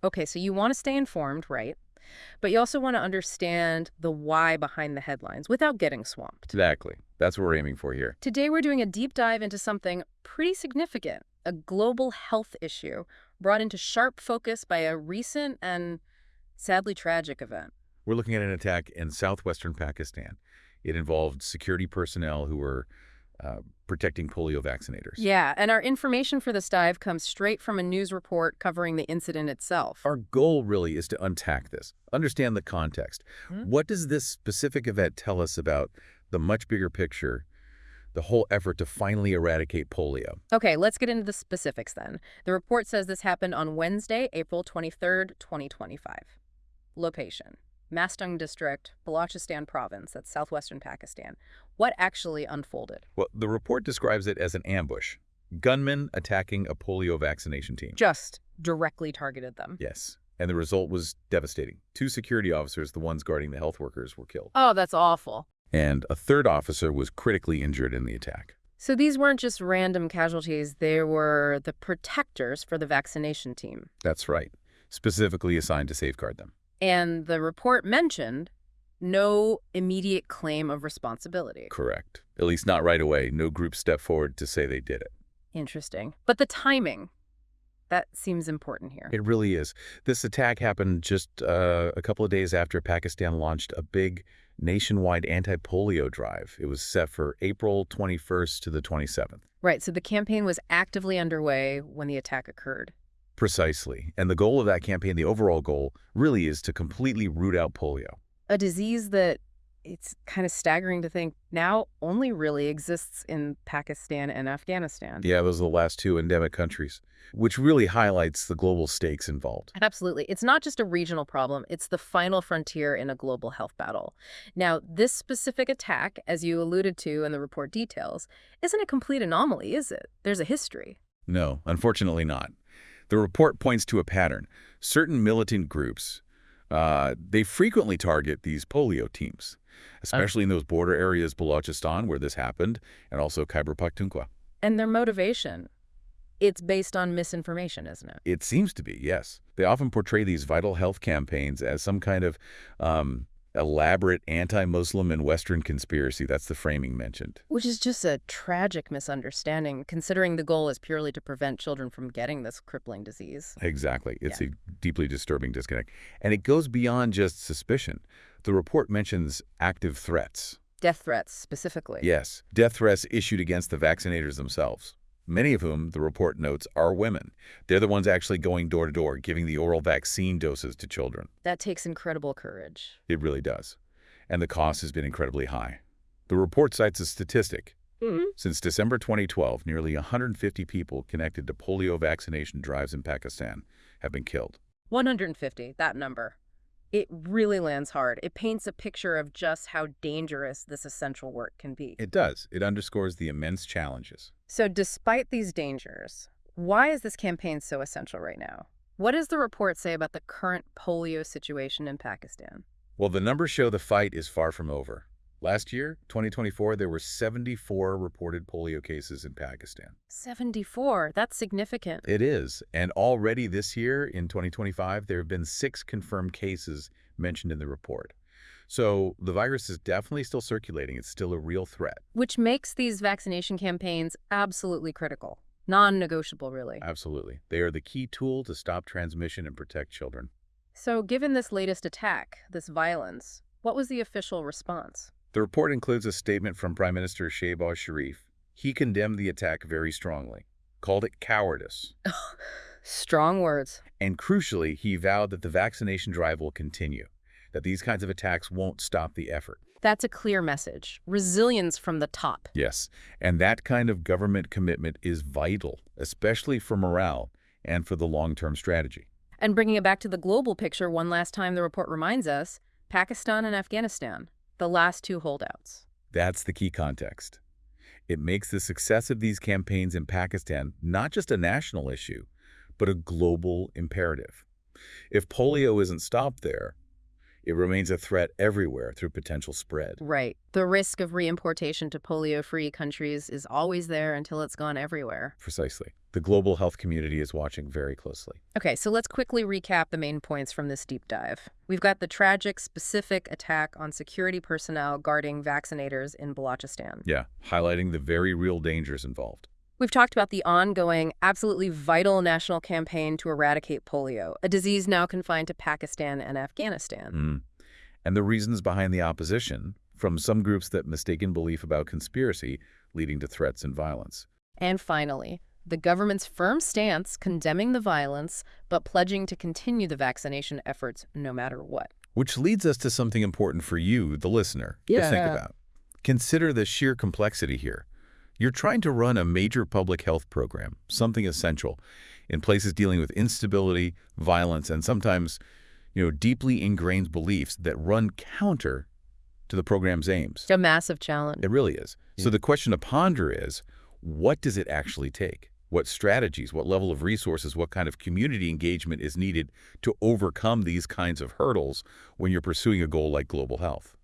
Okay, so you want to stay informed, right? But you also want to understand the why behind the headlines without getting swamped. Exactly. That's what we're aiming for here. Today, we're doing a deep dive into something pretty significant, a global health issue brought into sharp focus by a recent and sadly tragic event. We're looking at an attack in southwestern Pakistan. It involved security personnel who were uh, protecting polio vaccinators. Yeah, and our information for this dive comes straight from a news report covering the incident itself. Our goal really is to unpack this, understand the context. Hmm? What does this specific event tell us about the much bigger picture, the whole effort to finally eradicate polio? Okay, let's get into the specifics then. The report says this happened on Wednesday, April 23rd, 2025. Location: Mastang district, Balochistan province, that's southwestern Pakistan. What actually unfolded? Well, the report describes it as an ambush. Gunmen attacking a polio vaccination team. Just directly targeted them. Yes. And the result was devastating. Two security officers, the ones guarding the health workers, were killed. Oh, that's awful. And a third officer was critically injured in the attack. So these weren't just random casualties, they were the protectors for the vaccination team. That's right. Specifically assigned to safeguard them. And the report mentioned no immediate claim of responsibility. Correct. At least not right away. No group stepped forward to say they did it. Interesting. But the timing, that seems important here. It really is. This attack happened just a couple of days after Pakistan launched a big nationwide anti-polio drive. It was set for April 21st to the 27th. Right, so the campaign was actively underway when the attack occurred. Precisely. And the goal of that campaign, the overall goal, really is to completely root out polio. A disease that, it's kind of staggering to think, now only really exists in Pakistan and Afghanistan. Yeah, those are the last two endemic countries, which really highlights the global stakes involved. Absolutely. It's not just a regional problem, it's the final frontier in a global health battle. Now, this specific attack, as you alluded to in the report details, isn't a complete anomaly, is it? There's a history. No, unfortunately not. The report points to a pattern. Certain militant groups, they frequently target these polio teams, especially in those border areas, Balochistan, where this happened, and also Khyber Pakhtunkhwa. And their motivation, it's based on misinformation, isn't it? It seems to be, yes. They often portray these vital health campaigns as some kind of elaborate anti-Muslim and Western conspiracy. That's the framing mentioned. Which is just a tragic misunderstanding, considering the goal is purely to prevent children from getting this crippling disease. Exactly. It's Yeah. a deeply disturbing disconnect. And it goes beyond just suspicion. The report mentions active threats. Death threats, specifically. Yes, death threats issued against the vaccinators themselves, many of whom, the report notes, are women. They're the ones actually going door to door, giving the oral vaccine doses to children. That takes incredible courage. It really does. And the cost has been incredibly high. The report cites a statistic. Since December 2012, nearly 150 people connected to polio vaccination drives in Pakistan have been killed. 150, that number. It really lands hard. It paints a picture of just how dangerous this essential work can be. It does. It underscores the immense challenges. So despite these dangers, why is this campaign so essential right now? What does the report say about the current polio situation in Pakistan? Well, the numbers show the fight is far from over. Last year, 2024, there were 74 reported polio cases in Pakistan. 74, that's significant. It is. And already this year, in 2025, there have been 6 confirmed cases mentioned in the report. So the virus is definitely still circulating. It's still a real threat. Which makes these vaccination campaigns absolutely critical. Non-negotiable, really. Absolutely. They are the key tool to stop transmission and protect children. So given this latest attack, this violence, what was the official response? The report includes a statement from Prime Minister Shehbaz Sharif. He condemned the attack very strongly, called it cowardice. Strong words. And crucially, he vowed that the vaccination drive will continue, that these kinds of attacks won't stop the effort. That's a clear message. Resilience from the top. Yes, and that kind of government commitment is vital, especially for morale and for the long-term strategy. And bringing it back to the global picture one last time, the report reminds us, Pakistan and Afghanistan, the last two holdouts. That's the key context. It makes the success of these campaigns in Pakistan not just a national issue, but a global imperative. If polio isn't stopped there, it remains a threat everywhere through potential spread. Right. The risk of reimportation to polio-free countries is always there until it's gone everywhere. Precisely. The global health community is watching very closely. Okay, so let's quickly recap the main points from this deep dive. We've got the tragic, specific attack on security personnel guarding vaccinators in Balochistan. Yeah, highlighting the very real dangers involved. We've talked about the ongoing, absolutely vital national campaign to eradicate polio, a disease now confined to Pakistan and Afghanistan. And the reasons behind the opposition, from some groups that mistaken belief about conspiracy leading to threats and violence. And finally, the government's firm stance condemning the violence, but pledging to continue the vaccination efforts no matter what. Which leads us to something important for you, the listener, to think about. Consider the sheer complexity here. You're trying to run a major public health program, something essential, in places dealing with instability, violence, and sometimes, deeply ingrained beliefs that run counter to the program's aims. It's a massive challenge. It really is. So the question to ponder is, what does it actually take? What strategies, what level of resources, what kind of community engagement is needed to overcome these kinds of hurdles when you're pursuing a goal like global health?